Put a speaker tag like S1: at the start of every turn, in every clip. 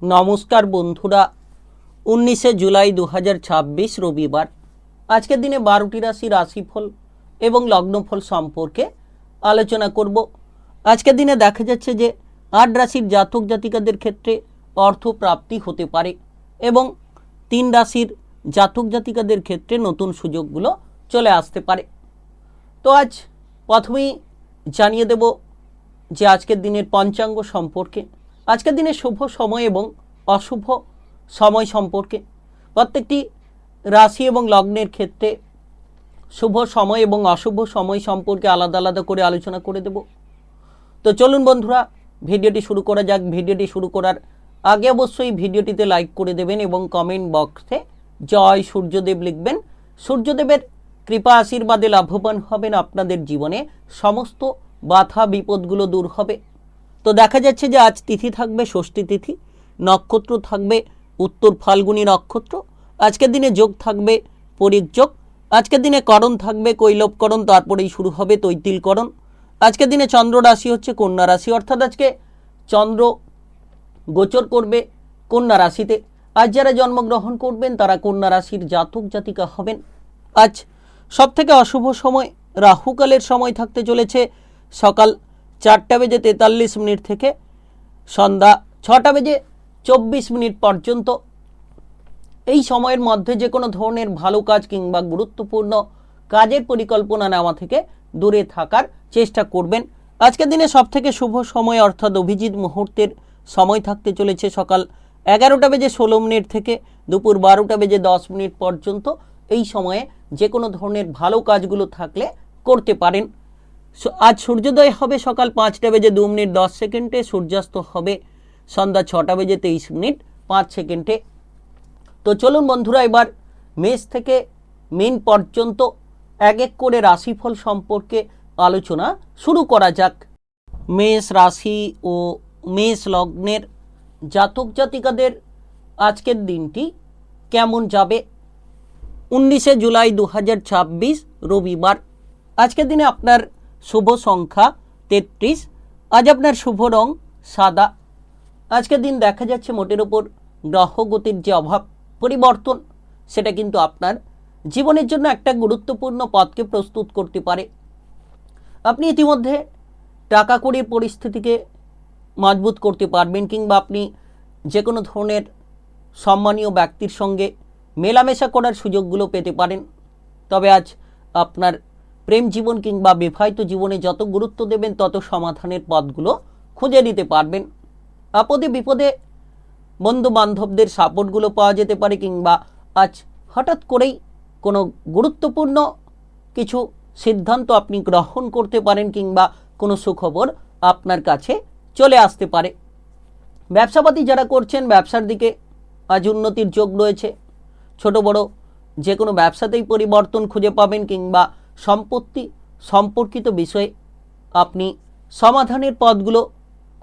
S1: নমস্কার বন্ধুরা, 19শে জুলাই 2026 রবিবার। আজকের দিনে 12টি রাশি রাশিফল এবং লগ্নফল সম্পর্কে আলোচনা করব। আজকের দিনে দেখা যাচ্ছে যে 8 রাশির জাতক জাতিকাদের ক্ষেত্রে অর্থ প্রাপ্তি হতে পারে এবং 3 রাশির জাতক জাতিকাদের ক্ষেত্রে নতুন সুযোগগুলো চলে আসতে পারে। তো আজ প্রথমেই জানিয়ে দেব যে আজকের দিনের পঞ্চাঙ্গ সম্পর্কে, আজকের দিনে শুভ সময় এবং অশুভ সময় সম্পর্কে, প্রত্যেকটি রাশি এবং লগ্নের ক্ষেত্রে শুভ সময় এবং অশুভ সময় সম্পর্কে আলাদা আলাদা করে আলোচনা করে দেব। তো চলুন বন্ধুরা, ভিডিওটি শুরু করা যাক। ভিডিওটি শুরু করার আগে অবশ্যই ভিডিওটিতে লাইক করে দেবেন এবং কমেন্ট বক্সে জয় সূর্যদেব লিখবেন। সূর্যদেবের কৃপা আশীর্বাদে লাভবান হবেন, আপনাদের জীবনে সমস্ত বাধা বিপদগুলো দূর হবে। তো দেখা যাচ্ছে যে আজ তিথি থাকবে ষষ্ঠী তিথি, নক্ষত্র থাকবে উত্তর ফাল্গুনী নক্ষত্র। আজকের দিনে যোগ থাকবে পরিক যোগ। আজকের দিনে করণ থাকবে কৈলবকরণ, তারপরেই শুরু হবে তৈতিলকরণ। আজকের দিনে চন্দ্র রাশি হচ্ছে কন্যা রাশি, অর্থাৎ আজকে চন্দ্র গোচর করবে কন্যা রাশিতে। আজ যারা জন্মগ্রহণ করবেন তারা কন্যা রাশির জাতক জাতিকা হবেন। আজ সবথেকে অশুভ সময় রাহুকালের সময় থাকতে চলেছে সকাল 4:43 থেকে সন্ধ্যা 6:24 পর্যন্ত। এই সময়ের মধ্যে যে কোনো ধরনের ভালো কাজ কিংবা গুরুত্বপূর্ণ কাজের পরিকল্পনা নেওয়া থেকে দূরে থাকার চেষ্টা করবেন। আজকের দিনে সবথেকে শুভ সময় অর্থাৎ অভিজিৎ মুহূর্তের সময় থাকতে চলেছে সকাল 11:16 থেকে দুপুর 12:10 পর্যন্ত। এই সময়ে যে কোনো ধরনের ভালো কাজগুলো থাকলে করতে পারেন। আজ সূর্যোদয় হবে সকাল 5:02 সূর্যাস্ত হবে সন্ধ্যা 6:23 তো চলুন বন্ধুরা, এবার মেষ থেকে মীন পর্যন্ত এক এক করে রাশিফল সম্পর্কে আলোচনা শুরু করা যাক। মেষ রাশি ও মেষ লগ্নের জাতক জাতিকাদের আজকের দিনটি কেমন যাবে? 19শে জুলাই 2026 রবিবার। আজকের দিনে আপনার শুভ সংখ্যা 33। আজ আপনার শুভ রং সাদা। আজকের দিন দেখা যাচ্ছে মোটের ওপর গ্রহগতির যে অভাব পরিবর্তন, সেটা কিন্তু আপনার জীবনের জন্য একটা গুরুত্বপূর্ণ পথকে প্রস্তুত করতে পারে। আপনি ইতিমধ্যে টাকা কড়ির পরিস্থিতিকে মজবুত করতে পারবেন কিংবা আপনি যে কোনো ধরনের সম্মানীয় ব্যক্তির সঙ্গে মেলামেশা করার সুযোগগুলো পেতে পারেন। তবে আজ আপনার প্রেম জীবন কিংবা বিবাহিত জীবনে যত গুরুত্ব দেবেন তত সমাধানের পথগুলো খুঁজে নিতে পারবেন। আপদে বিপদে বন্ধু বান্ধবদের সাপোর্টগুলো পাওয়া যেতে পারে কিংবা আজ হঠাৎ করেই কোনো গুরুত্বপূর্ণ কিছু সিদ্ধান্ত আপনি গ্রহণ করতে পারেন কিংবা কোনো সুখবর আপনার কাছে চলে আসতে পারে। ব্যবসাপাতি যারা করছেন ব্যবসার দিকে আজ উন্নতির যোগ রয়েছে। ছোট বড় যে কোনো ব্যবসাতেই পরিবর্তন খুঁজে পাবেন কিংবা সম্পত্তি সম্পর্কিত বিষয়ে আপনি সমাধানের পথগুলো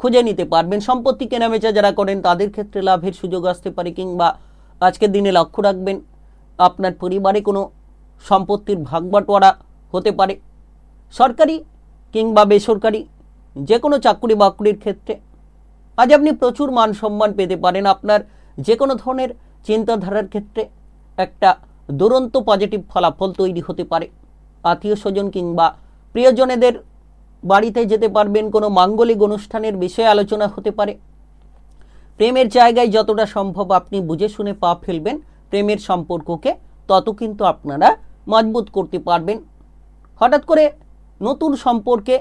S1: খুঁজে নিতে পারবেন। সম্পত্তি কেনাবেচা যারা করেন তাদের ক্ষেত্রে লাভের সুযোগ আসতে পারে কিংবা আজকের দিনে লক্ষ্য রাখবেন আপনার পরিবারে কোনো সম্পত্তির ভাগবাটোয়ারা হতে পারে। সরকারি কিংবা বেসরকারি যে কোনো চাকরি বাকরির ক্ষেত্রে আজ আপনি প্রচুর মান সম্মান পেতে পারেন। আপনার যে কোনো ধরনের চিন্তাধারার ক্ষেত্রে একটা দুরন্ত পজিটিভ ফলাফল তৈরি হতে পারে। আত্মীয় স্বজন কিংবা প্রিয়জনেদের বাড়িতে যেতে পারবেন। কোনো মাঙ্গলিক অনুষ্ঠানের বিষয়ে আলোচনা হতে পারে। প্রেমের জায়গায় যতটা সম্ভব আপনি বুঝে শুনে পা ফেলবেন, প্রেমের সম্পর্ককে তত কিন্তু আপনারা মজবুত করতে পারবেন। হঠাৎ করে নতুন সম্পর্কে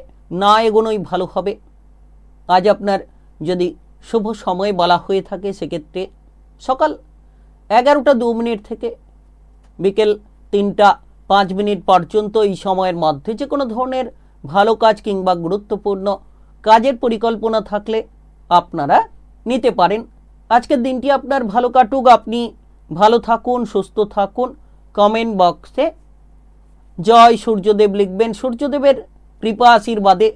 S1: না এগোনোই ভালো হবে। আজ আপনার যদি শুভ সময় বলা হয়ে থাকে সেক্ষেত্রে সকাল 11:02 থেকে বিকেল 3:05 পর্যন্ত। এই সময়ের মধ্যে যে কোনো ধরনের ভালো কাজ কিংবা গুরুত্বপূর্ণ কাজের পরিকল্পনা থাকলে আপনারা নিতে পারেন। আজকের দিনটি আপনার ভালো কাটুক, আপনি ভালো থাকুন, সুস্থ থাকুন। কমেন্ট বক্সে জয় সূর্যদেব লিখবেন। সূর্যদেবের কৃপা আশীর্বাদে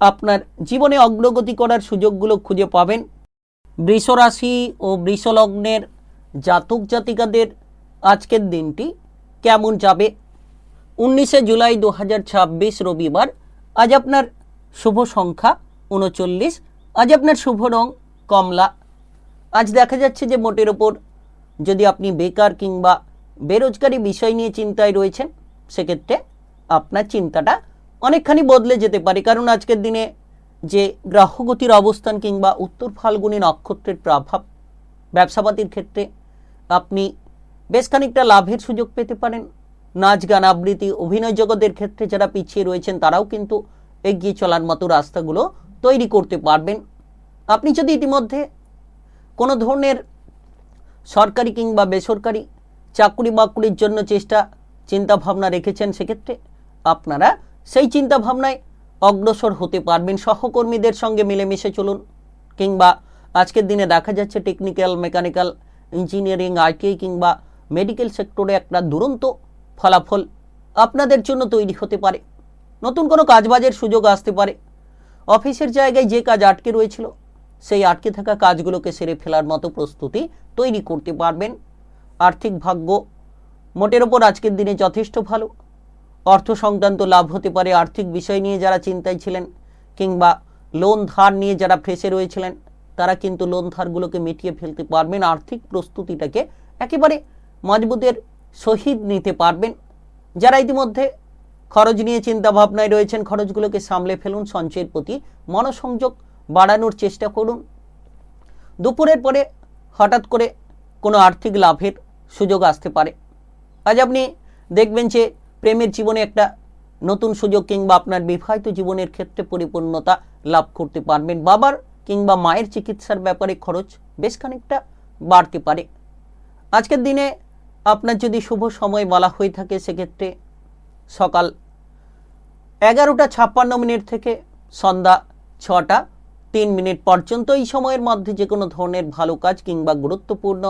S1: আপনার জীবনে অগ্রগতি করার সুযোগগুলো খুঁজে পাবেন। বৃষ রাশি ও বৃষ লগ্নের জাতক জাতিকাদের আজকের দিনটি কেমন যাবে? 19শে জুলাই 2026 রবিবার। আজ আপনার শুভ সংখ্যা 39। আজ আপনার শুভ রং কমলা। আজ দেখা যাচ্ছে যে মোটের ওপর যদি আপনি বেকার কিংবা বেরোজগারি বিষয় নিয়ে চিন্তায় রয়েছেন, সেক্ষেত্রে আপনার চিন্তাটা অনেকখানি বদলে যেতে পারে। কারণ আজকের দিনে যে গ্রহগতির অবস্থান কিংবা উত্তর ফাল্গুনী নক্ষত্রের প্রভাব ব্যবসাপাতির ক্ষেত্রে আপনি বেশ খানিকটা লাভের সুযোগ পেতে পারেন। নাচ গান আবৃত্তি অভিনয় জগতের ক্ষেত্রে যারা পিছিয়ে রয়েছেন তারাও কিন্তু এগিয়ে চলার মতো রাস্তাগুলো তৈরি করতে পারবেন। আপনি যদি ইতিমধ্যে কোনো ধরনের সরকারি কিংবা বেসরকারি চাকরি বাকরির জন্য চিন্তাভাবনা রেখেছেন, সেক্ষেত্রে আপনারা সেই চিন্তাভাবনায় অগ্রসর হতে পারবেন। সহকর্মীদের সঙ্গে মিলেমিশে চলুন, কিংবা আজকের দিনে দেখা যাচ্ছে টেকনিক্যাল, মেকানিক্যাল, ইঞ্জিনিয়ারিং, আইটিআই কিংবা মেডিকেল সেক্টরে একটা দুরন্ত ফলাফল আপনাদের জন্য তৈরি হতে পারে। নতুন কোনো কাজবাজের সুযোগ আসতে পারে। অফিসের জায়গায় যে কাজ আটকে রয়েছিল সেই আটকে থাকা কাজগুলোকে সেরে ফেলার মতো প্রস্তুতি তৈরি করতে পারবেন। আর্থিক ভাগ্য মোটের ওপর আজকের দিনে যথেষ্ট ভালো। অর্থ সংক্রান্ত লাভ হতে পারে। আর্থিক বিষয় নিয়ে যারা চিন্তায় ছিলেন কিংবা লোন ধার নিয়ে যারা ফেঁসে রয়েছিলেন তারা কিন্তু লোন ধারগুলোকে মিটিয়ে ফেলতে পারবেন। আর্থিক প্রস্তুতিটাকে একেবারে মজবুতের সহিত নিতে পারবেন। যারা ইতিমধ্যে খরচ নিয়ে চিন্তা ভাবনায় রয়েছেন, খরচগুলোকে সামলে ফেলুন। সঞ্চয়ের প্রতি মনোসংযোগ বাড়ানোর চেষ্টা করুন। দুপুরের পরে হঠাৎ করে কোনো আর্থিক লাভের সুযোগ আসতে পারে। আজ আপনি দেখবেন যে প্রেমের জীবনে একটা নতুন সুযোগ কিংবা আপনার বিবাহিত জীবনের ক্ষেত্রে পরিপূর্ণতা লাভ করতে পারবেন। বাবার কিংবা মায়ের চিকিৎসার ব্যাপারে খরচ বেশ খানিকটা বাড়তে পারে। আজকের দিনে আপনার যদি শুভ সময় বলা হয়ে থাকে, সেক্ষেত্রে সকাল 11:56 থেকে সন্ধ্যা 6:03 পর্যন্ত। এই সময়ের মধ্যে যে কোনো ধরনের ভালো কাজ কিংবা গুরুত্বপূর্ণ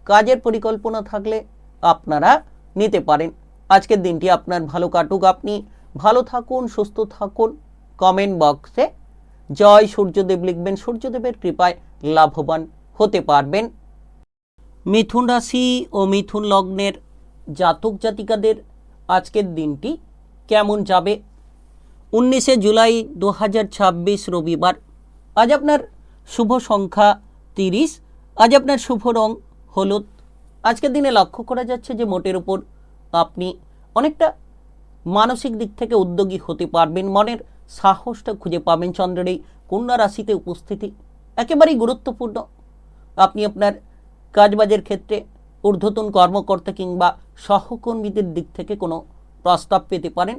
S1: কাজের পরিকল্পনা থাকলে আপনারা নিতে পারেন। আজকের দিনটি আপনার ভালো কাটুক। আপনি ভালো থাকুন, সুস্থ থাকুন। কমেন্ট বক্সে জয় সূর্যদেব লিখবেন। সূর্যদেবের কৃপায় লাভবান হতে পারবেন। মিথুন রাশি ও মিথুন লগ্নের জাতক জাতিকাদের আজকের দিনটি কেমন যাবে? 19 জুলাই 2026 রবিবার। আজ আপনার শুভ সংখ্যা 30। আজ আপনার শুভ রং হলুদ। আজকের দিনে লক্ষ্য করা যাচ্ছে যে মোটের উপর আপনি অনেকটা মানসিক দিক থেকে উদ্যোগী হতে পারবেন। মনের সাহসটা খুঁজে পাবেন। চন্দ্রের এই কন্যা রাশিতে উপস্থিতি একেবারেই গুরুত্বপূর্ণ। আপনি আপনার কাজবাজের ক্ষেত্রে ঊর্ধ্বতন কর্মকর্তা কিংবা সহকর্মীদের দিক থেকে কোনো প্রস্তাব পেতে পারেন,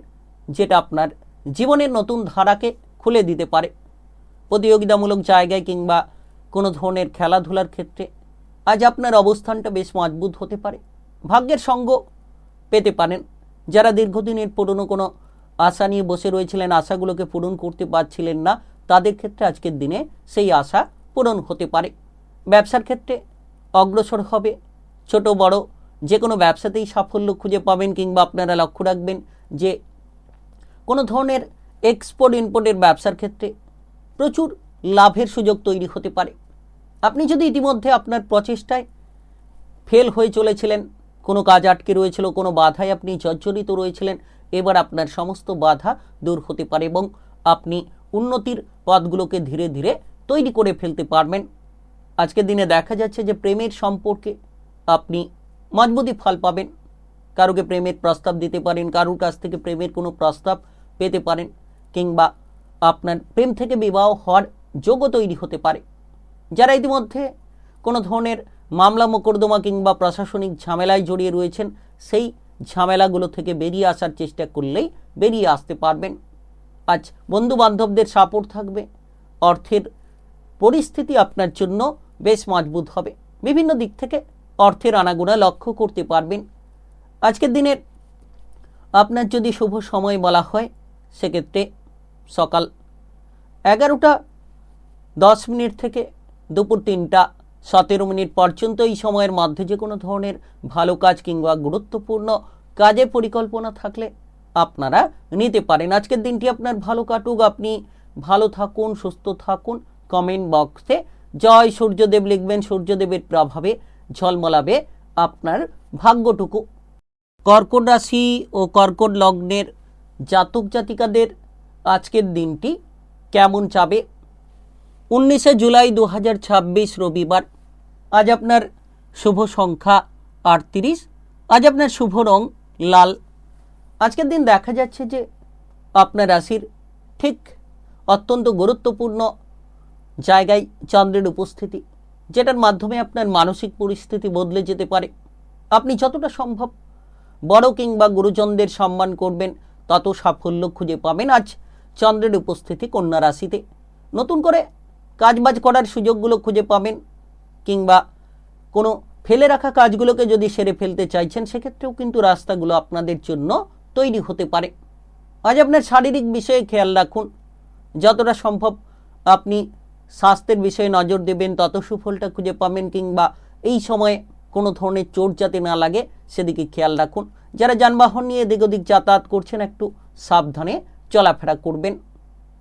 S1: যেটা আপনার জীবনের নতুন ধারাকে খুলে দিতে পারে। প্রতিযোগিতামূলক জায়গায় কিংবা কোনো ধরনের খেলাধুলার ক্ষেত্রে আজ আপনার অবস্থানটা বেশ মজবুত হতে পারে। ভাগ্যের সঙ্গ পেতে পারেন। যারা দীর্ঘদিনের পুরনো কোনো আশা নিয়ে বসে রয়েছিলেন, আশাগুলোকে পূরণ করতে পারছিলেন না, তাদের ক্ষেত্রে আজকের দিনে সেই আশা পূরণ হতে পারে। ব্যবসার ক্ষেত্রে অগ্রসর হবে। ছোট বড় যে কোনো ব্যবসাতেই সাফল্য খুঁজে পাবেন। কিংবা আপনারা লক্ষ্য রাখবেন যে কোনো ধরনের এক্সপোর্ট ইম্পোর্টের ব্যবসার ক্ষেত্রে প্রচুর লাভের সুযোগ তৈরি হতে পারে। আপনি যদি ইতিমধ্যে আপনার প্রচেষ্টায় ফেল হয়ে চলেছিলেন, কোনো কাজ আটকে রয়েছিল, কোনো বাধায় আপনি জর্জরিত রয়েছিলেন, এবার আপনার সমস্ত বাধা দূর হতে পারে এবং আপনি উন্নতির পথগুলোকে ধীরে ধীরে তৈরি করে ফেলতে পারবেন। আজকের দিনে দেখা যাচ্ছে যে প্রেমের সম্পর্কে আপনি মজবুতি ফল পাবেন। কারোকে প্রেমের প্রস্তাব দিতে পারেন, কারোর কাছ থেকে প্রেমের কোনো প্রস্তাব পেতে পারেন, কিংবা আপনার প্রেম থেকে বিবাহ হওয়ার যোগ্য তৈরি হতে পারে। যারা ইতিমধ্যে কোনো ধরনের মামলা মোকদ্দমা কিংবা প্রশাসনিক ঝামেলায় জড়িয়ে রয়েছেন, সেই ঝামেলাগুলো থেকে বেরিয়ে আসার চেষ্টা করলেই বেরিয়ে আসতে পারবেন। আজ বন্ধু বান্ধবদের সাপোর্ট থাকবে। অর্থের পরিস্থিতি আপনার জন্য বেশ মজবুত হবে। বিভিন্ন দিক থেকে অর্থের আনাগোনা লক্ষ্য করতে পারবেন। আজকের দিনের আপনার যদি শুভ সময় বলা হয়, সেক্ষেত্রে সকাল 11:10 থেকে দুপুর 3:17 পর্যন্ত। এই সময়ের মধ্যে যে কোনো ধরনের ভালো কাজ কিংবা গুরুত্বপূর্ণ কাজের পরিকল্পনা থাকলে আপনারা নিতে পারেন। আজকের দিনটি আপনার ভালো কাটুক। আপনি ভালো থাকুন, সুস্থ থাকুন। কমেন্ট বক্সে জয় সূর্যদেব লিখবেন। সূর্যদেবের প্রভাবে ঝলমলাবে আপনার ভাগ্যটুকু। কর্কট রাশি ও কর্কট লগ্নের জাতক জাতিকাদের আজকের দিনটি কেমন যাবে? 19 জুলাই 2026 রবিবার। আজ আপনার শুভ সংখ্যা 38, আজ আপনার শুভ রং লাল। আজকের দিন দেখা যাচ্ছে যে আপনার রাশির ঠিক অত্যন্ত গুরুত্বপূর্ণ জায়গায় চন্দ্রের উপস্থিতি, যেটার মাধ্যমে আপনার মানসিক পরিস্থিতি বদলে যেতে পারে। আপনি যতটা সম্ভব বড় কিংবা গুরুজনদের সম্মান করবেন, তত সাফল্য খুঁজে পাবেন। আজ চন্দ্রের উপস্থিতি কন্যা রাশিতে, নতুন করে কাজবাজ করার সুযোগগুলো খুঁজে পাবেন, কিংবা কোনো ফেলে রাখা কাজগুলোকে যদি সেরে ফেলতে চাইছেন, সেক্ষেত্রেও কিন্তু রাস্তাগুলো আপনাদের জন্য তৈরি হতে পারে। আজ আপনার শারীরিক বিষয়ে খেয়াল রাখুন, যতটা সম্ভব আপনি স্বাস্থ্যের বিষয়ে নজর দেবেন, তত সুফলটা খুঁজে পাবেন। কিংবা এই সময়ে কোনো ধরনের চোট যাতে না লাগে সেদিকে খেয়াল রাখুন। যারা যানবাহন নিয়ে এদিক ওদিক যাতায়াত করছেন, একটু সাবধানে চলাফেরা করবেন।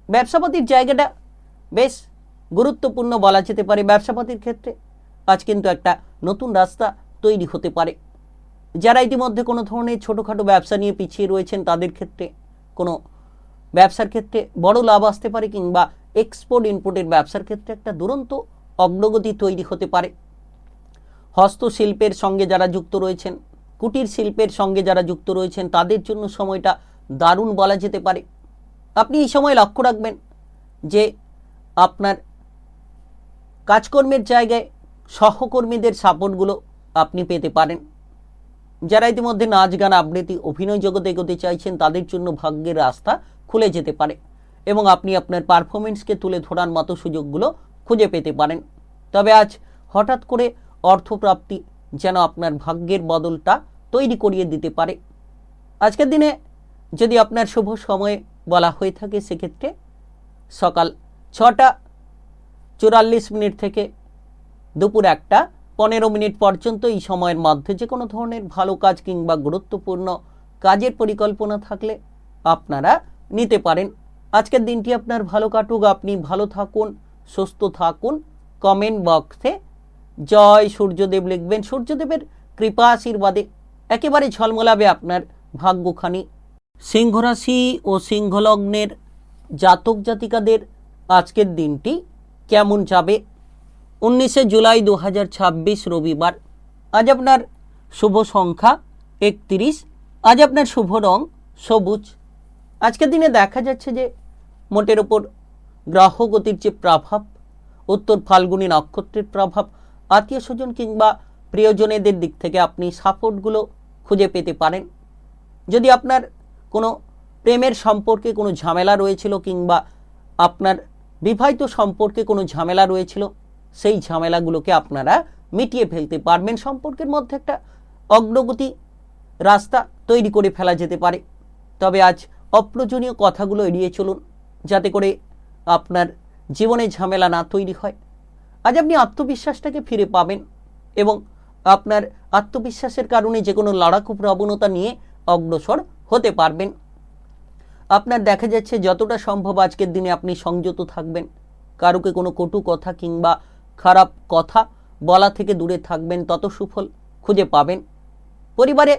S1: ব্যবসাপাতির জায়গাটা বেশ গুরুত্বপূর্ণ বলা যেতে পারে। ব্যবসাপাতির ক্ষেত্রে আজ কিন্তু একটা নতুন রাস্তা তৈরি হতে পারে। যারা ইতিমধ্যে কোনো ধরনের ছোটোখাটো ব্যবসা নিয়ে পিছিয়ে রয়েছেন, তাদের ক্ষেত্রে কোনো ব্যবসার ক্ষেত্রে বড় লাভ আসতে পারে, কিংবা এক্সপোর্ট ইম্পোর্টের ব্যবসার ক্ষেত্রে একটা দুরন্ত অগ্রগতি তৈরি হতে পারে। হস্তশিল্পের সঙ্গে যারা যুক্ত রয়েছেন, কুটির শিল্পের সঙ্গে যারা যুক্ত রয়েছেন, তাদের জন্য সময়টা দারুণ বলা যেতে পারে। আপনি এই সময় লক্ষ্য রাখবেন যে আপনার কাজকর্মের জায়গায় সহকর্মীদের সাপোর্টগুলো আপনি পেতে পারেন। যারা ইতিমধ্যে নাচ গান আবৃত্তি অভিনয় জগতে এগোতে চাইছেন, তাদের জন্য ভাগ্যের রাস্তা খুলে যেতে পারে এবং আপনি আপনার পারফরমেন্সকে তুলে ধরার মতো সুযোগগুলো খুঁজে পেতে পারেন। তবে আজ হঠাৎ করে অর্থপ্রাপ্তি যেন আপনার ভাগ্যের বদলটা তৈরি করিয়ে দিতে পারে। আজকের দিনে যদি আপনার শুভ সময় বলা হয়ে থাকে, সেক্ষেত্রে সকাল 6:44 থেকে দুপুর 1:15 পর্যন্ত এই সময়ের মধ্যে যে কোনো ধরনের ভালো কাজ কিংবা গুরুত্বপূর্ণ কাজের পরিকল্পনা থাকলে আপনারা নিতে পারেন। আজকের দিনটি আপনার ভালো কাটুক, আপনি ভালো থাকুন, সুস্থ থাকুন। কমেন্ট বক্সে জয় সূর্যদেব লিখবেন। সূর্যদেবের কৃপা আশীর্বাদে একেবারে ঝলমলাবে আপনার ভাগ্যখানি। সিংহ রাশি ও সিংহলগ্নের জাতক জাতিকাদের আজকের দিনটি কেমন যাবে? 19 জুলাই 2026 রবিবার। আজ আপনার শুভ সংখ্যা 31, আজ আপনার শুভ রং সবুজ। আজকের দিনে দেখা যাচ্ছে যে মোটের ওপর গ্রহগতির যে প্রভাব, উত্তর ফাল্গুনী নক্ষত্রের প্রভাব, আত্মীয় স্বজন কিংবা প্রিয়জনেদের দিক থেকে আপনি সাপোর্টগুলো খুঁজে পেতে পারেন। যদি আপনার কোনো প্রেমের সম্পর্কে কোনো ঝামেলা রয়েছিল, কিংবা আপনার বিবাহিত সম্পর্কে কোনো ঝামেলা রয়েছিল, সেই ঝামেলাগুলোকে আপনারা মিটিয়ে ফেলতে পারবেন। সম্পর্কের মধ্যে একটা অগ্রগতি রাস্তা তৈরি করে ফেলা যেতে পারে। তবে আজ অপ্রয়োজনীয় কথাগুলো এড়িয়ে চলুন, যাতে করে আপনার জীবনে ঝামেলা না তৈরি হয়। আজ আপনি আত্মবিশ্বাসটাকে ফিরে পাবেন এবং আপনার আত্মবিশ্বাসের কারণে যে কোনো লড়াকু প্রবণতা নিয়ে অগ্রসর হতে পারবেন। আপনার দেখা যাচ্ছে যতটা সম্ভব আজকের দিনে আপনি সংযত থাকবেন, কারোকে কোনো কটু কথা কিংবা খারাপ কথা বলা থেকে দূরে থাকবেন, তত সুফল খুঁজে পাবেন। পরিবারে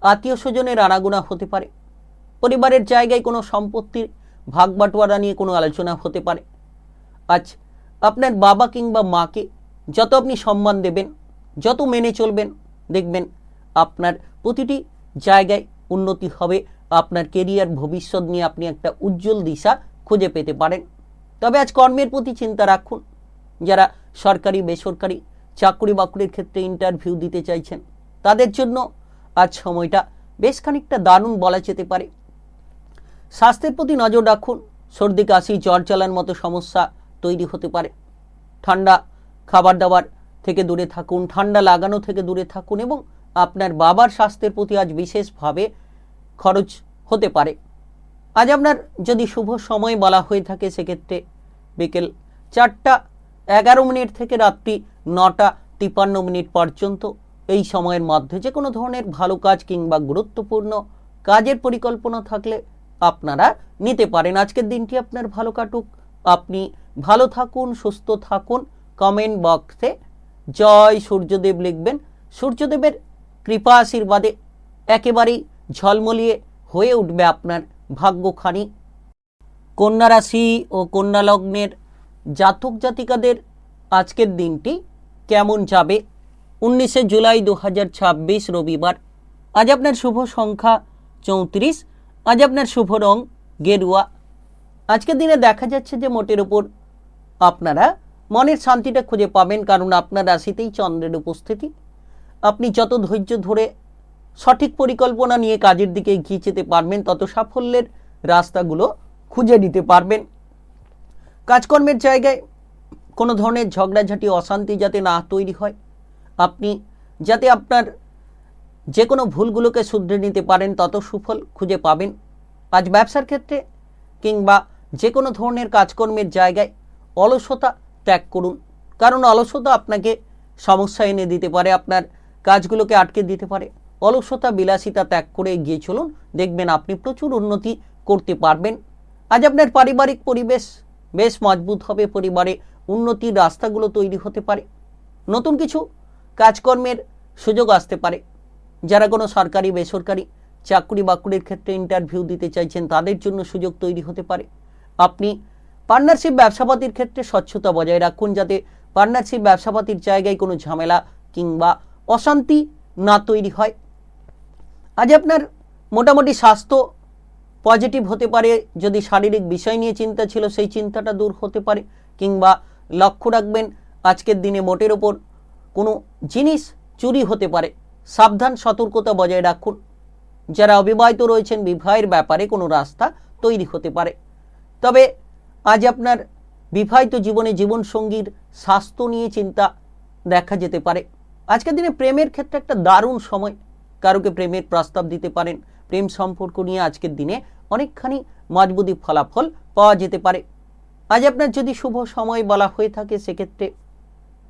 S1: আত্মীয় স্বজনের আনাগোনা হতে পারে, পরিবারের জায়গায় কোনো সম্পত্তির ভাগ বাটোয়ারা নিয়ে কোনো আলোচনা হতে পারে। আজ আপনার বাবা কিংবা মাকে যত আপনি সম্মান দেবেন, যত মেনে চলবেন, দেখবেন আপনার প্রতিটি জায়গায় উন্নতি হবে। আপনার কেরিয়ার ভবিষ্যৎ নিয়ে আপনি একটা উজ্জ্বল দিশা খুঁজে পেতে পারেন। তবে আজ কর্মের প্রতি চিন্তা রাখুন। যারা সরকারি বেসরকারি চাকরি বাকরির ক্ষেত্রে ইন্টারভিউ দিতে চাইছেন, তাদের জন্য আজ সময়টা বেশ খানিকটা দারুণ বলা যেতে পারে। স্বাস্থ্যের প্রতি নজর রাখুন। সর্দি কাশি জ্বর জ্বালার মতো সমস্যা তৈরি হতে পারে। ঠান্ডা খাবার দাবার থেকে দূরে থাকুন, ঠান্ডা লাগানো থেকে দূরে থাকুন এবং আপনার বাবার স্বাস্থ্যের প্রতি আজ বিশেষভাবে খরচ হতে পারে। আজ আপনার যদি শুভ সময় বলা হয়ে থাকে, সেক্ষেত্রে বিকেল 4:11 থেকে রাত্রি 9:53 পর্যন্ত এই সময়ের মধ্যে যে কোনো ধরনের ভালো কাজ কিংবা গুরুত্বপূর্ণ কাজের পরিকল্পনা থাকলে আপনারা নিতে পারেন। আজকের দিনটি আপনার ভালো কাটুক, আপনি ভালো থাকুন, সুস্থ থাকুন। কমেন্ট বক্সে জয় সূর্যদেব লিখবেন। সূর্যদেবের কৃপা আশীর্বাদে একেবারেই ঝলমলিয়ে হয়ে উঠবে আপনার ভাগ্যখানি। কন্যা রাশি ও কন্যা লগ্নের জাতক জাতিকাদের আজকের দিনটি কেমন যাবে? 19শে জুলাই 2026 রবিবার। আজ আপনার শুভ সংখ্যা 34। আজ আপনার শুভ রং গেরুয়া। আজকের দিনে দেখা যাচ্ছে যে মোটের উপর আপনারা মনের শান্তিটা খুঁজে পাবেন, কারণ আপনার রাশিতেই চন্দ্রের উপস্থিতি। আপনি যত ধৈর্য ধরে সঠিক পরিকল্পনা নিয়ে কাজের দিকে এগিয়ে যেতে পারবেন, তত সাফল্যের রাস্তাগুলো খুঁজে নিতে পারবেন। কাজকর্মের জায়গায় কোনো ধরনের ঝগড়াঝাটি, অশান্তি যাতে না তৈরি হয়, আপনি যাতে আপনার যে কোনো ভুলগুলোকে শুধরে নিতে পারেন, তত সুফল খুঁজে পাবেন। আজ ব্যবসার ক্ষেত্রে কিংবা যে কোনো ধরনের কাজকর্মের জায়গায় অলসতা ত্যাগ করুন, কারণ অলসতা আপনাকে সমস্যা এনে দিতে পারে, আপনার কাজগুলোকে আটকে দিতে পারে। অলসতা, বিলাসিতা ত্যাগ করে এগিয়ে চলুন, দেখবেন আপনি প্রচুর উন্নতি করতে পারবেন। আজ আপনার পারিবারিক পরিবেশ বেশ মজবুত হবে, পরিবারে উন্নতির রাস্তাগুলো তৈরি হতে পারে। নতুন কিছু কাজকর্মের সুযোগ আসতে পারে। যারা কোনো সরকারি বেসরকারি চাকরি বাকরির ক্ষেত্রে ইন্টারভিউ দিতে চাইছেন, তাদের জন্য সুযোগ তৈরি হতে পারে। আপনি পার্টনারশিপ ব্যবসাপাতির ক্ষেত্রে স্বচ্ছতা বজায় রাখুন, যাতে পার্টনারশিপ ব্যবসাপাতির জায়গায় কোনো ঝামেলা কিংবা অশান্তি না তৈরি হয়। আজ আপনার মোটামুটি স্বাস্থ্য পজিটিভ হতে পারে। যদি শারীরিক বিষয় নিয়ে চিন্তা ছিল, সেই চিন্তাটা দূর হতে পারে। কিংবা লক্ষ্য রাখবেন আজকের দিনে মোটের ওপর কোনো জিনিস চুরি হতে পারে, সাবধান সতর্কতা বজায় রাখুন। যারা অবিবাহিত রয়েছেন, বিবাহের ব্যাপারে কোনো রাস্তা তৈরি হতে পারে। তবে আজ আপনার বিবাহিত জীবনে জীবনসঙ্গীর স্বাস্থ্য নিয়ে চিন্তা দেখা যেতে পারে। আজকের দিনে প্রেমের ক্ষেত্রে একটা দারুণ সময়, কারোকে প্রেমের প্রস্তাব দিতে পারেন। প্রেম সম্পর্ক নিয়ে আজকের দিনে অনেকখানি মজবুতি ফলাফল পাওয়া যেতে পারে। আজ আপনার যদি শুভ সময় বলা হয়ে থাকে, সেক্ষেত্রে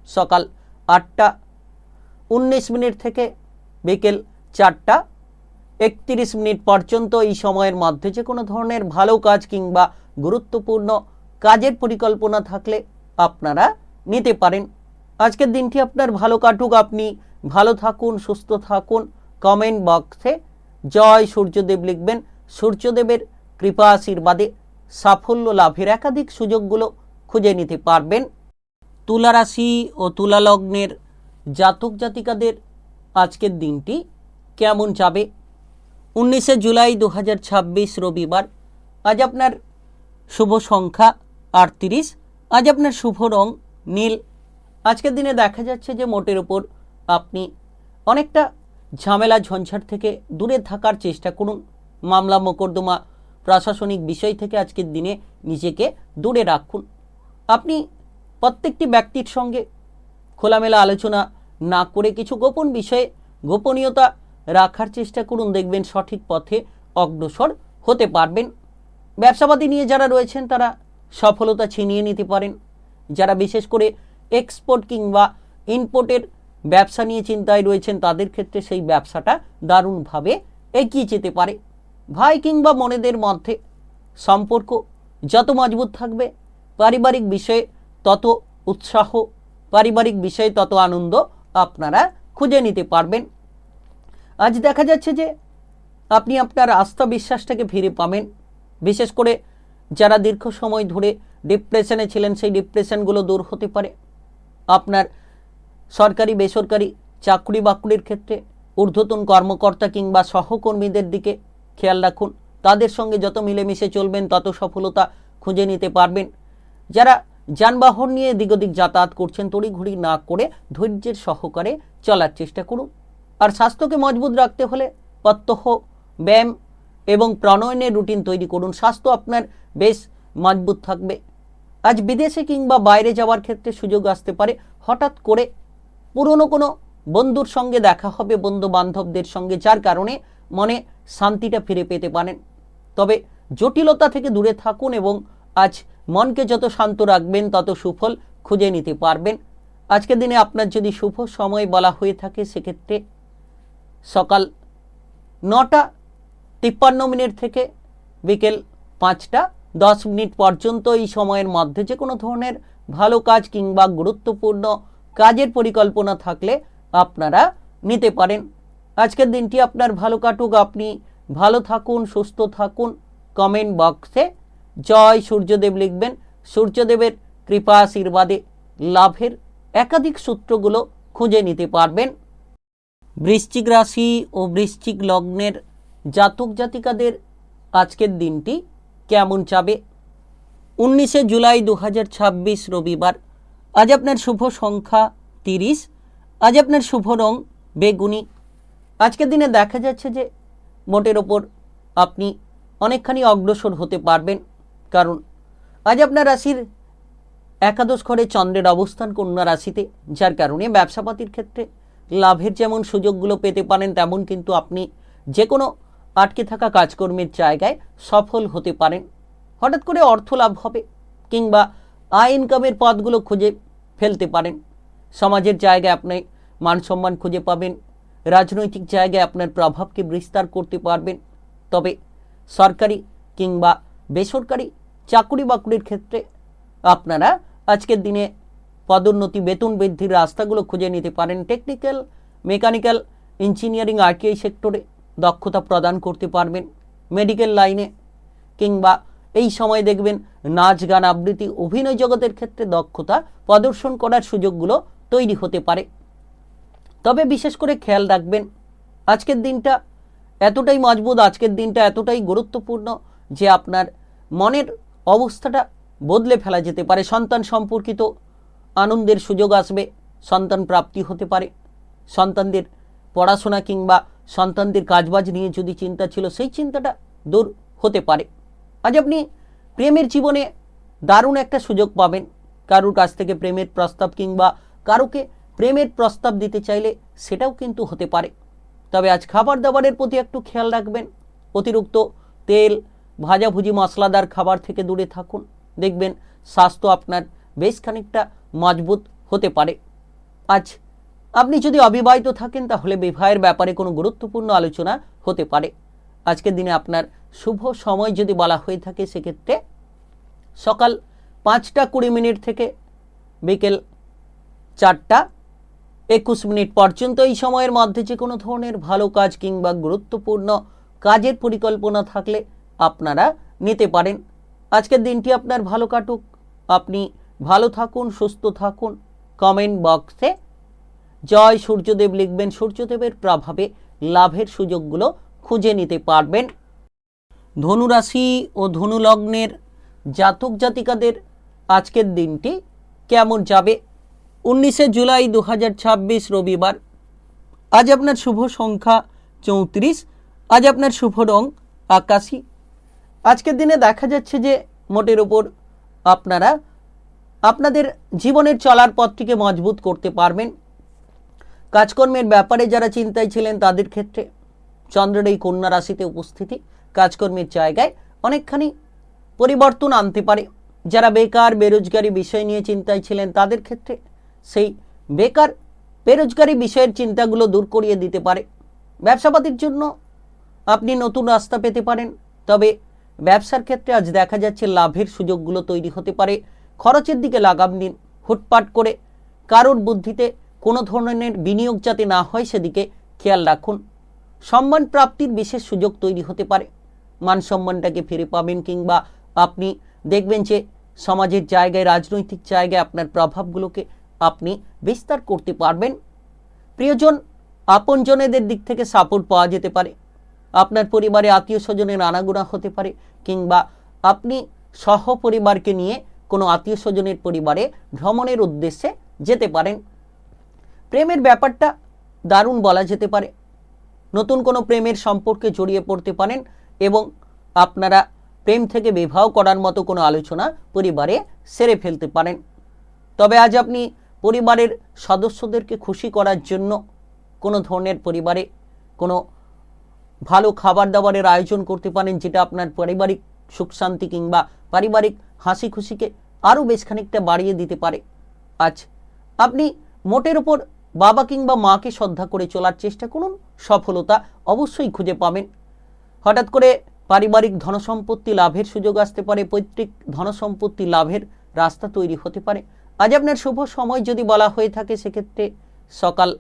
S1: সকাল 8টা 19 মিনিট থেকে বিকেল 4টা 31 মিনিট পর্যন্ত এই সময়ের মধ্যে যে কোনো ধরনের ভালো কাজ কিংবা গুরুত্বপূর্ণ কাজের পরিকল্পনা থাকলে আপনারা নিতে পারেন। আজকের দিনটি আপনার ভালো কাটুক, আপনি ভালো থাকুন, সুস্থ থাকুন। কমেন্ট বক্সে জয় সূর্যদেব লিখবেন। সূর্যদেবের কৃপা আশীর্বাদে সাফল্য লাভের একাধিক সুযোগগুলো খুঁজে নিতে পারবেন। তুলা রাশি ও তুলা লগ্নের জাতক জাতিকাদের আজকের দিনটি কেমন যাবে? 19শে জুলাই 2026 রবিবার। আজ আপনার শুভ সংখ্যা 38। আজ আপনার শুভ রং নীল। আজকের দিনে দেখা যাচ্ছে যে মোটের ওপর আপনি অনেকটা ঝামেলা ঝঞ্ঝাট থেকে দূরে থাকার চেষ্টা করুন। মামলা মোকদ্দমা, প্রশাসনিক বিষয় থেকে আজকের দিনে নিজেকে দূরে রাখুন। আপনি প্রত্যেকটি ব্যক্তির সঙ্গে খোলামেলা আলোচনা না করে কিছু গোপন বিষয়ে গোপনীয়তা রাখার চেষ্টা করুন, দেখবেন সঠিক পথে অগ্রসর হতে পারবেন। ব্যবসাপাতি নিয়ে যারা রয়েছেন, তারা সফলতা ছিনিয়ে নিতে পারেন। যারা বিশেষ করে এক্সপোর্ট কিংবা ইম্পোর্টের ব্যবসা নিয়ে চিন্তায় রয়েছেন, তাদের ক্ষেত্রে সেই ব্যবসাটা দারুণভাবে এগিয়ে যেতে পারে। ভাই কিংবা বোনেদের মধ্যে সম্পর্ক যত মজবুত থাকবে, পারিবারিক বিষয়ে তত উৎসাহ, পারিবারিক বিষয়ে তত আনন্দ আপনারা খুঁজে নিতে পারবেন। আজ দেখা যাচ্ছে যে আপনি আপনার আস্থা বিশ্বাসটাকে ফিরে পাবেন। বিশেষ করে যারা দীর্ঘ সময় ধরে ডিপ্রেশনে ছিলেন, সেই ডিপ্রেশনগুলো দূর হতে পারে। আপনার সরকারি বেসরকারি চাকরি বাকরির ক্ষেত্রে ঊর্ধ্বতন কর্মকর্তা কিংবা সহকর্মীদের দিকে খেয়াল রাখুন। তাদের সঙ্গে যত মিলেমিশে চলবেন, তত সফলতা খুঁজে নিতে পারবেন। যারা যানবাহন নিয়ে এদিক ওদিক যাতায়াত করছেন, তড়িঘড়ি না করে ধৈর্যের সহকারে চলার চেষ্টা করুন। আর স্বাস্থ্যকে মজবুত রাখতে হলে প্রত্যহ ব্যায়াম এবং প্রাণায়ামের রুটিন তৈরি করুন। স্বাস্থ্য আপনার বেশ মজবুত থাকবে। আজ বিদেশে কিংবা বাইরে যাওয়ার ক্ষেত্রে সুযোগ আসতে পারে। হঠাৎ করে পুরনো কোনো বন্ধুর সঙ্গে দেখা হবে, বন্ধু বান্ধবদের সঙ্গে, যার কারণে মনে শান্তিটা ফিরে পেতে পারেন। তবে জটিলতা থেকে দূরে থাকুন এবং আজ মনকে যত শান্ত রাখবেন, তত সুফল খুঁজে নিতে পারবেন। আজকের দিনে আপনার যদি শুভ সময় বলা হয়ে থাকে, সেক্ষেত্রে সকাল 9টা 53 মিনিট থেকে বিকেল 5টা 10 মিনিট পর্যন্ত এই সময়ের মধ্যে যে কোনো ধরনের ভালো কাজ কিংবা গুরুত্বপূর্ণ কাজের পরিকল্পনা থাকলে আপনারা নিতে পারেন। আজকের দিনটি আপনার ভালো কাটুক, আপনি ভালো থাকুন, সুস্থ থাকুন। কমেন্ট বক্সে জয় সূর্যদেব লিখবেন। সূর্যদেবের কৃপা আশীর্বাদে লাভের একাধিক সূত্রগুলো খুঁজে নিতে পারবেন। বৃশ্চিক রাশি ও বৃশ্চিক লগ্নের জাতক জাতিকাদের আজকের দিনটি কেমন যাবে? 19শে জুলাই 2026 রবিবার। আজ আপনার শুভ সংখ্যা 30। আজ আপনার শুভ রং বেগুনি। আজকের দিনে দেখা যাচ্ছে যে মোটের ওপর আপনি অনেকখানি অগ্রসর হতে পারবেন, কারণ আজ আপনার রাশির একাদশ ঘরে চন্দ্রের অবস্থান কন্যা রাশিতে, যার কারণে ব্যবসাপাতির ক্ষেত্রে লাভের যেমন সুযোগগুলো পেতে পারেন, তেমন কিন্তু আপনি যে কোনো আটকে থাকা কাজকর্মের জায়গায় সফল হতে পারেন। হঠাৎ করে অর্থ লাভ হবে কিংবা আয় ইনকামের পথগুলো খুঁজে ফেলতে পারেন। সমাজের জায়গায় আপনি মান সম্মান খুঁজে পাবেন। রাজনৈতিক জায়গায় আপনার প্রভাবকে বিস্তার করতে পারবেন। তবে সরকারি কিংবা বেসরকারি চাকরি বাকরির ক্ষেত্রে আপনারা আজকের দিনে পদোন্নতি, বেতন বৃদ্ধির রাস্তাগুলো খুঁজে নিতে পারেন। টেকনিক্যাল, মেকানিক্যাল, ইঞ্জিনিয়ারিং, আইটিআই সেক্টরে দক্ষতা প্রদান করতে পারবেন। মেডিকেল লাইনে কিংবা এই সময় দেখবেন নাচ, গান, আবৃত্তি, অভিনয় জগতের ক্ষেত্রে দক্ষতা প্রদর্শন করার সুযোগগুলো তৈরি হতে পারে। তবে বিশেষ করে খেয়াল রাখবেন, আজকের দিনটা এতটাই মজবুত, আজকের দিনটা এতটাই গুরুত্বপূর্ণ যে আপনার মনের অবস্থাটা বদলে ফেলা যেতে পারে। সন্তান সম্পর্কিত আনন্দের সুযোগ আসবে, সন্তান প্রাপ্তি হতে পারে। সন্তানদের পড়াশোনা কিংবা সন্তানদের কাজবাজ নিয়ে যদি চিন্তা ছিল, সেই চিন্তাটা দূর হতে পারে। আজ আপনি প্রেমের জীবনে দারুণ একটা সুযোগ পাবেন। কারোর কাছ থেকে প্রেমের প্রস্তাব কিংবা কারোকে প্রেমের প্রস্তাব দিতে চাইলে সেটাও কিন্তু হতে পারে। তবে আজ খাবার দাবারের প্রতি একটু খেয়াল রাখবেন। অতিরিক্ত তেল, ভাজাভুজি, মশলাদার খাবার থেকে দূরে থাকুন। দেখবেন স্বাস্থ্য আপনার বেশ খানিকটা মজবুত হতে পারে। আজ আপনি যদি অবিবাহিত থাকেন, তাহলে বিবাহের ব্যাপারে কোনো গুরুত্বপূর্ণ আলোচনা হতে পারে। আজকের দিনে আপনার শুভ সময় যদি বলা হয়ে থাকে, সেক্ষেত্রে সকাল 5টা 20 মিনিট থেকে বিকেল 4টা 21 মিনিট পর্যন্ত। এই সময়ের মধ্যে যে কোনো ধরনের ভালো কাজ কিংবা গুরুত্বপূর্ণ কাজের পরিকল্পনা থাকলে আপনারা নিতে পারেন। আজকের দিনটি আপনার ভালো কাটুক, আপনি ভালো থাকুন, সুস্থ থাকুন। কমেন্ট বক্সে জয় সূর্যদেব লিখবেন। সূর্যদেবের প্রভাবে লাভের সুযোগগুলো খুঁজে নিতে পারবেন। ধনুরাশি ও ধনু লগ্নের জাতক জাতিকাদের আজকের দিনটি কেমন যাবে? 19শে জুলাই 2026 রবিবার। আজ আপনার শুভ সংখ্যা 34। আজ আপনার শুভ রং আকাশী। আজকের দিনে দেখা যাচ্ছে যে মোটের ওপর আপনারা আপনাদের জীবনের চলার পথটিকে মজবুত করতে পারবেন। কাজকর্মের ব্যাপারে যারা চিন্তায় ছিলেন, তাদের ক্ষেত্রে চন্দ্রের এই কন্যা রাশিতে উপস্থিতি কাজকর্মের জায়গায় অনেকখানি পরিবর্তন আনতে পারে। যারা বেকার, বেরোজগারি বিষয় নিয়ে চিন্তায় ছিলেন, তাদের ক্ষেত্রে সেই বেকার, বেরোজগারি বিষয়ের চিন্তাগুলো দূর করিয়ে দিতে পারে। ব্যবসাপাতির জন্য আপনি নতুন রাস্তা পেতে পারেন। তবে ব্যবসার ক্ষেত্রে আজ দেখা যাচ্ছে লাভের সুযোগগুলো তৈরি হতে পারে। খরচের দিকে লাগাম দিন। হুটপাট করে কারোর বুদ্ধিতে কোনো ধরনের বিনিয়োগ যাতে না হয়, সেদিকে খেয়াল রাখুন। সম্মান প্রাপ্তির বিশেষ সুযোগ তৈরি হতে পারে। মান সম্মানটাকে ফিরে পাবেন কিংবা আপনি দেখবেন যে সমাজের জায়গায়, রাজনৈতিক জায়গায় আপনার প্রভাবগুলোকে আপনি বিস্তার করতে পারবেন। প্রিয়জন, আপনজনেদের দিক থেকে সাপোর্ট পাওয়া যেতে পারে। আপনার পরিবারে আত্মীয় স্বজনের আনাগোনা হতে পারে কিংবা আপনি সহপরিবারকে নিয়ে কোনো আত্মীয় স্বজনের পরিবারে ভ্রমণের উদ্দেশ্যে যেতে পারেন। প্রেমের ব্যাপারটা দারুণ বলা যেতে পারে। নতুন কোনো প্রেমের সম্পর্কে জড়িয়ে পড়তে পারেন এবং আপনারা প্রেম থেকে বিবাহ করার মতো কোনো আলোচনা পরিবারে সেরে ফেলতে পারেন। তবে আজ আপনি পরিবারের সদস্যদেরকে খুশি করার জন্য কোনো ধরনের পরিবারে কোনো ভালো খাবার দাবারের আয়োজন করতে পারেন, যেটা আপনার পারিবারিক সুখ শান্তি কিংবা পারিবারিক হাসি খুশিকে আরও বেশ খানিকটা বাড়িয়ে দিতে পারে। আজ আপনি মোটের ওপর বাবা কিংবা মাকে শ্রদ্ধা করে চলার চেষ্টা করুন, সফলতা অবশ্যই খুঁজে পাবেন। হঠাৎ করে পারিবারিক ধনসম্পত্তি লাভের সুযোগ আসতে পারে। পৈতৃক ধনসম্পত্তি লাভের রাস্তা তৈরি হতে পারে। আজ আপনার শুভ সময় যদি বলা হয়ে থাকে, সেক্ষেত্রে সকাল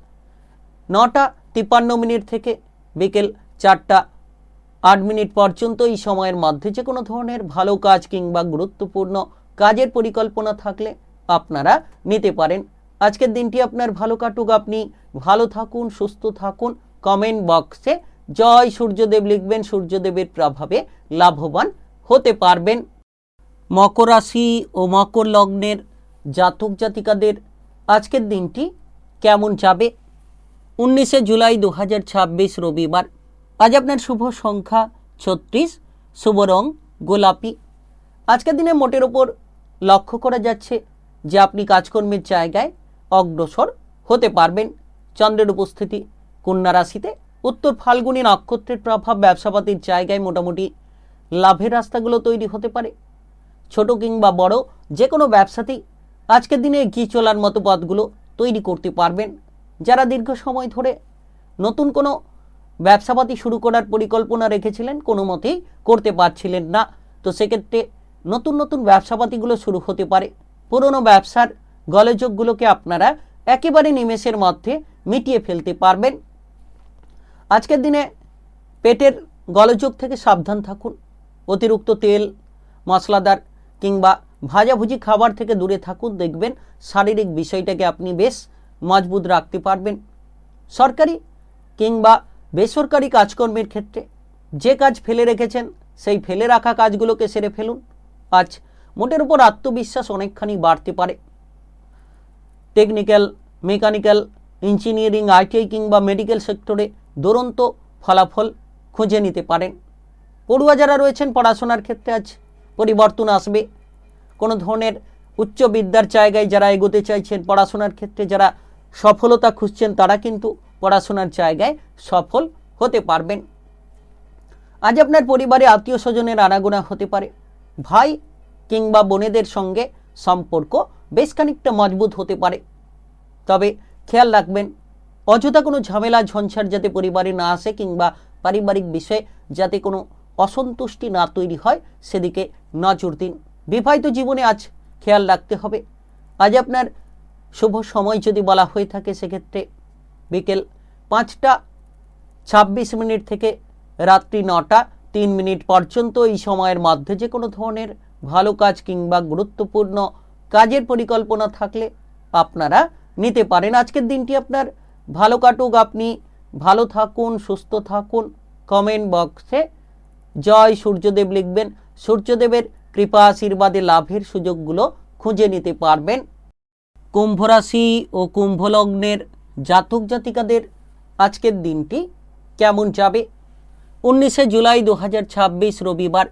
S1: 9টা 53 মিনিট থেকে বিকেল 4টা 8 মিনিট পর্যন্ত। এই সময়ের মধ্যে যে কোনো ধরনের ভালো কাজ কিংবা গুরুত্বপূর্ণ কাজের পরিকল্পনা থাকলে আপনারা নিতে পারেন। আজকের দিনটি আপনার ভালো কাটুক, আপনি ভালো থাকুন, সুস্থ থাকুন। কমেন্ট বক্সে জয় সূর্যদেব লিখবেন, সূর্যদেবের প্রভাবে লাভবান হতে পারবেন। মকর রাশি ও মকর লগ্নের জাতক জাতিকাদের আজকের দিনটি কেমন যাবে? 19শে জুলাই 2026 রবিবার। আজ আপনার শুভ সংখ্যা 36, শুভ রং গোলাপি। আজকের দিনে মোটের ওপর লক্ষ্য করা যাচ্ছে যে আপনি কাজকর্মের জায়গায় অগ্রসর হতে পারবেন। চন্দ্রের উপস্থিতি কন্যা রাশিতে, উত্তর ফাল্গুনী নক্ষত্রের প্রভাব ব্যবসাপাতির জায়গায় মোটামুটি লাভের রাস্তাগুলো তৈরি হতে পারে। ছোট কিংবা বড় যে কোনো ব্যবসাতেই আজকের দিনে এগিয়ে চলার মতো পথগুলো তৈরি করতে পারবেন। যারা দীর্ঘ সময় ধরে নতুন কোনো ব্যবসাপাতি শুরু করার পরিকল্পনা রেখেছিলেন, কোনো মতেই করতে পারছিলেন না, তো সেক্ষেত্রে নতুন নতুন ব্যবসাপাতিগুলো শুরু হতে পারে। পুরনো ব্যবসার গোলযোগগুলোকে আপনারা একেবারে নিমেষের মধ্যে মিটিয়ে ফেলতে পারবেন। আজকের দিনে পেটের গোলযোগ থেকে সাবধান থাকুন। অতিরিক্ত তেল, মশলাদার কিংবা ভাজাভুজি খাবার থেকে দূরে থাকুন। দেখবেন শারীরিক বিষয়টাকে আপনি বেশ মজবুত রাখতে পারবেন। সরকারি কিংবা বেসরকারি কাজকর্মের ক্ষেত্রে যে কাজ ফেলে রেখেছেন সেই ফেলে রাখা কাজগুলোকে সেরে ফেলুন। আজ মোটের উপর আত্মবিশ্বাস অনেকখানি বাড়তে পারে। টেকনিক্যাল, মেকানিক্যাল, ইঞ্জিনিয়ারিং, আইটিআই কিংবা মেডিকেল সেক্টরে দুরন্ত ফলাফল খুঁজে নিতে পারেন। পড়ুয়া যারা রয়েছেন পড়াশোনার ক্ষেত্রে আজ পরিবর্তন আসবে। কোনো ধরনের উচ্চ বিদ্যার জায়গায় যারা এগোতে চাইছেন, পড়াশোনার ক্ষেত্রে যারা সফলতা খুঁজছেন, তারা কিন্তু পড়াশোনার জায়গায় সফল হতে পারবেন। আজ আপনার পরিবারে আত্মীয় স্বজনের আনাগোনা হতে পারে। ভাই কিংবা বোনেদের সঙ্গে সম্পর্ক বেশ খানিকটা মজবুত হতে পারে। তবে খেয়াল রাখবেন অযথা কোনো ঝামেলা ঝঞ্ঝাট যাতে পরিবারে না আসে কিংবা পারিবারিক বিষয়ে যাতে কোনো অসন্তুষ্টি না তৈরি হয়, সেদিকে নজর দিন। বিবাহিত জীবনে আজ খেয়াল রাখতে হবে। আজ আপনার শুভ সময় যদি বলা হয়ে থাকে, সেক্ষেত্রে বিকেল 5টা 26 মিনিট থেকে রাত্রি 9টা 3 মিনিট পর্যন্ত এই সময়ের মধ্যে যে কোনো ধরনের ভালো কাজ কিংবা গুরুত্বপূর্ণ কাজের পরিকল্পনা থাকলে আপনারা নিতে পারেন। আজকের দিনটি আপনার ভালো কাটুক, আপনি ভালো থাকুন, সুস্থ থাকুন। কমেন্ট বক্সে জয় সূর্যদেব লিখবেন, সূর্যদেবের কৃপা আশীর্বাদে লাভের সুযোগগুলো খুঁজে নিতে পারবেন। কুম্ভ রাশি ও কুম্ভ লগ্নের জাতক জাতিকাদের আজকের দিনটি কেমন যাবে? 19শে জুলাই 2026 রবিবার।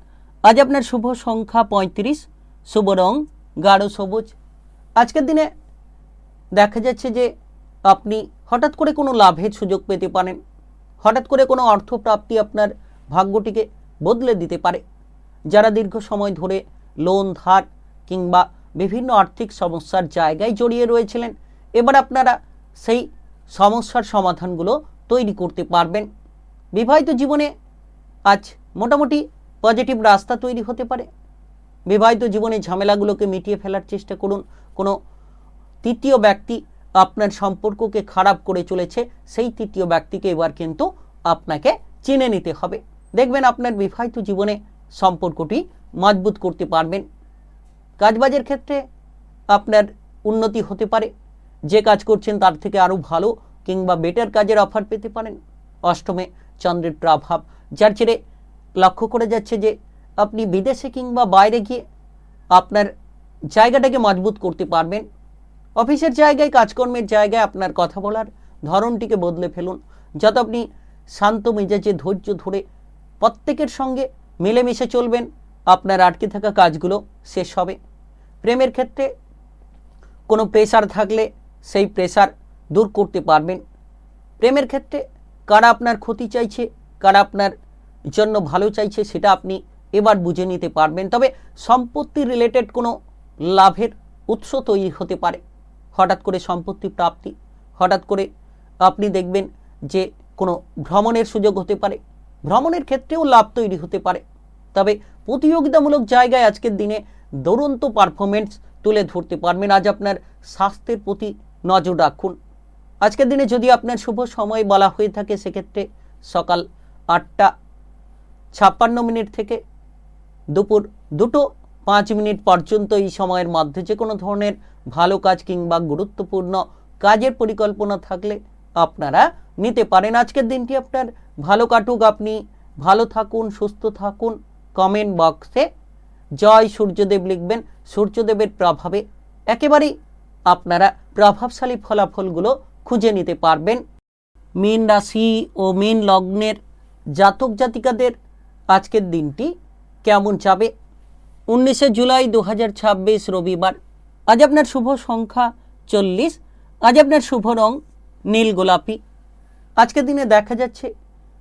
S1: আজ আপনার শুভ সংখ্যা 35, শুভ রং গাঢ় সবুজ। আজকের দিনে দেখা যাচ্ছে যে আপনি হঠাৎ করে কোনো লাভের সুযোগ পেতে পারেন। হঠাৎ করে কোনো অর্থপ্রাপ্তি আপনার ভাগ্যটিকে বদলে দিতে পারে। যারা দীর্ঘ সময় ধরে লোন, ধার কিংবা বিভিন্ন আর্থিক সমস্যার জায়গায় জড়িয়ে রয়েছিলেন, এবার আপনারা সেই সমস্যার সমাধানগুলো তৈরি করতে পারবেন। বিবাহিত জীবনে আজ মোটামুটি পজিটিভ রাস্তা তৈরি হতে পারে। বিবাহিত জীবনে ঝামেলাগুলোকে মিটিয়ে ফেলার চেষ্টা করুন। কোনো তৃতীয় ব্যক্তি আপনার সম্পর্ককে খারাপ করে চলেছে, সেই তৃতীয় ব্যক্তিকে এবার কিন্তু আপনাকে চিনে নিতে হবে। দেখবেন আপনার বিবাহিত জীবনে সম্পর্কটি মজবুত করতে পারবেন। কাজবাজের ক্ষেত্রে আপনার উন্নতি হতে পারে। যে কাজ করছেন তার থেকে আরও ভালো কিংবা বেটার কাজের অফার পেতে পারেন। অষ্টমে চন্দ্রের প্রভাব, যার জেরে লক্ষ্য করে যাচ্ছে যে আপনি বিদেশে কিংবা বাইরে গিয়ে আপনার জায়গাটাকে মজবুত করতে পারবেন। অফিসের জায়গায়, কাজকর্মের জায়গায় আপনার কথা বলার ধরনটিকে বদলে ফেলুন। যত আপনি শান্ত মেজাজে ধৈর্য ধরে প্রত্যেকের সঙ্গে মিলেমিশে চলবেন, আপনার আটকে থাকা কাজগুলো শেষ হবে। প্রেমের ক্ষেত্রে কোনো প্রেশার থাকলে সেই প্রেশার দূর করতে পারবেন। প্রেমের ক্ষেত্রে কারা আপনার ক্ষতি চাইছে, কারা আপনার জন্য ভালো চাইছে, সেটা আপনি এবার বুঝে নিতে পারবেন। তবে সম্পত্তি রিলেটেড কোনো লাভের উৎস তৈরি হতে পারে। হঠাৎ করে সম্পত্তি প্রাপ্তি, হঠাৎ করে আপনি দেখবেন যে কোনো ভ্রমণের সুযোগ হতে পারে। ভ্রমণের ক্ষেত্রেও লাভ তৈরি হতে পারে। তবে প্রতিযোগিতামূলক জায়গায় আজকের দিনে দুরন্ত পারফরমেন্স তুলে ধরতে পারবেন। আজ আপনার স্বাস্থ্যের প্রতি নজর রাখুন। আজকের দিনে যদি আপনার শুভ সময় বলা হয়ে থাকে, সেক্ষেত্রে সকাল 8টা 56 মিনিট থেকে দুপুর 2টো মিনিট পর্যন্ত এই সময়ের মধ্যে যে কোনো ধরনের ভালো কাজ কিংবা গুরুত্বপূর্ণ কাজের পরিকল্পনা থাকলে আপনারা নিতে পারেন। আজকের দিনটি আপনার ভালো কাটুক, আপনি ভালো থাকুন, সুস্থ থাকুন। কমেন্ট বক্সে জয় সূর্যদেব লিখবেন। সূর্যদেবের প্রভাবে একেবারেই আপনারা প্রভাবশালী ফলাফলগুলো খুঁজে নিতে পারবেন। মীন রাশি ও মীন লগ্নের জাতক জাতিকাদের আজকের দিনটি কেমন যাবে? 19শে জুলাই 2026 রবিবার। আজ আপনার শুভ সংখ্যা 40। আজ আপনার শুভ রং নীল গোলাপি। আজকের দিনে দেখা যাচ্ছে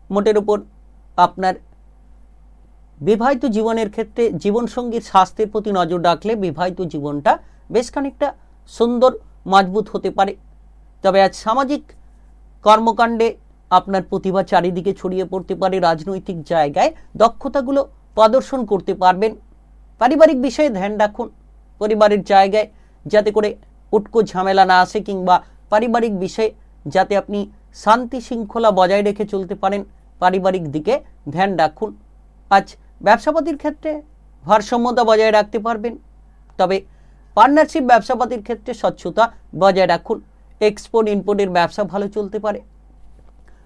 S1: মোটের উপর আপনার বিবাহিত জীবনের ক্ষেত্রে জীবনসঙ্গীর স্বাস্থ্যের প্রতি নজর রাখলে বিবাহিত জীবনটা বেশ খানিকটা সুন্দর মজবুত হতে পারে। তবে আজ সামাজিক কর্মকাণ্ডে আপনার প্রতিভা চারিদিকে ছড়িয়ে পড়তে পারে। রাজনৈতিক জায়গায় দক্ষতাগুলো প্রদর্শন করতে পারবেন। পারিবারিক বিষয়ে ধ্যান রাখুন, পরিবারের জায়গায় যাতে করে উটকো ঝামেলা না আসে কিংবা পারিবারিক বিষয়ে যাতে আপনি শান্তি শৃঙ্খলা বজায় রেখে চলতে পারেন, পারিবারিক দিকে ধ্যান রাখুন। আজ ব্যবসাপাতির ক্ষেত্রে ভারসাম্যতা বজায় রাখতে পারবেন। তবে পার্টনারশিপ ব্যবসাপাতির ক্ষেত্রে স্বচ্ছতা বজায় রাখুন। এক্সপোর্ট ইম্পোর্টের ব্যবসা ভালো চলতে পারে।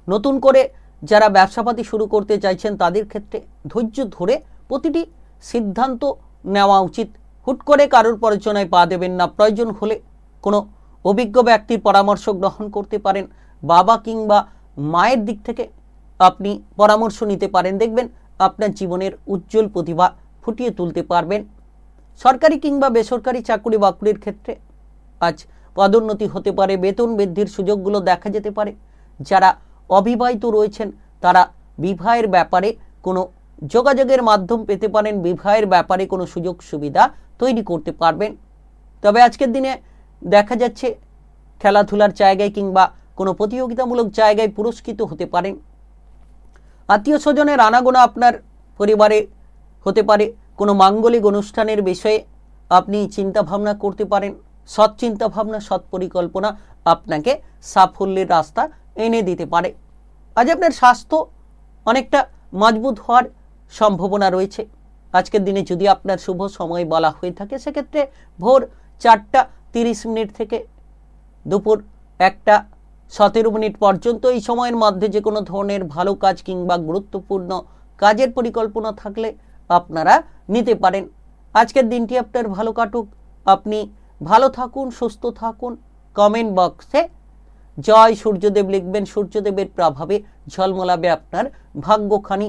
S1: নতুন করে যারা ব্যবসাপাতি শুরু করতে চাইছেন তাদের ক্ষেত্রে ধৈর্য ধরে প্রতিটি সিদ্ধান্ত নেওয়া উচিত। হুট করে কারোর প্ররোচনায় পা দেবেন না। প্রয়োজন হলে কোনো অভিজ্ঞ ব্যক্তির পরামর্শ গ্রহণ করতে পারেন। বাবা কিংবা মায়ের দিক থেকে আপনি পরামর্শ নিতে পারেন। দেখবেন আপনার জীবনের উজ্জ্বল প্রতিভা ফুটিয়ে তুলতে পারবেন। সরকারি কিংবা বেসরকারি চাকরি বাকরির ক্ষেত্রে আজ পদোন্নতি হতে পারে, বেতন বৃদ্ধির সুযোগগুলো দেখা যেতে পারে। যারা অবিবাহিত রয়েছেন তারা বিবাহের ব্যাপারে কোনো যোগাযোগের মাধ্যম পেতে পারেন, বিবাহের ব্যাপারে কোনো সুযোগ সুবিধা তৈরি করতে পারবেন। তবে আজকের দিনে দেখা যাচ্ছে খেলাধুলার জায়গায় কিংবা কোনো প্রতিযোগিতামূলক জায়গায় পুরস্কৃত হতে পারেন। আত্মীয় স্বজনের আনাগোনা আপনার পরিবারে হতে পারে। কোনো মাঙ্গলিক অনুষ্ঠানের বিষয়ে আপনি চিন্তা ভাবনা করতে পারেন। সৎ চিন্তা ভাবনা, সৎ পরিকল্পনা আপনাকে সাফল্যের রাস্তা এনে দিতে পারে। আজ আপনার স্বাস্থ্য অনেকটা মজবুত হওয়ার সম্ভাবনা রয়েছে। আজকের দিনে যদি আপনার শুভ সময় বলা হয়ে থাকে সেক্ষেত্রে ভোর 4:30 থেকে দুপুর 1:17 পর্যন্ত এই সময়ের মধ্যে যে কোনো ধরনের ভালো কাজ কিংবা গুরুত্বপূর্ণ কাজের পরিকল্পনা থাকলে আপনারা নিতে পারেন। আজকের দিনটি আপনার ভালো কাটুক, আপনি ভালো থাকুন, সুস্থ থাকুন। কমেন্ট বক্সে জয় সূর্যদেব লিখবেন। সূর্যদেবের প্রভাবে ঝলমলাবে আপনার ভাগ্যখানি।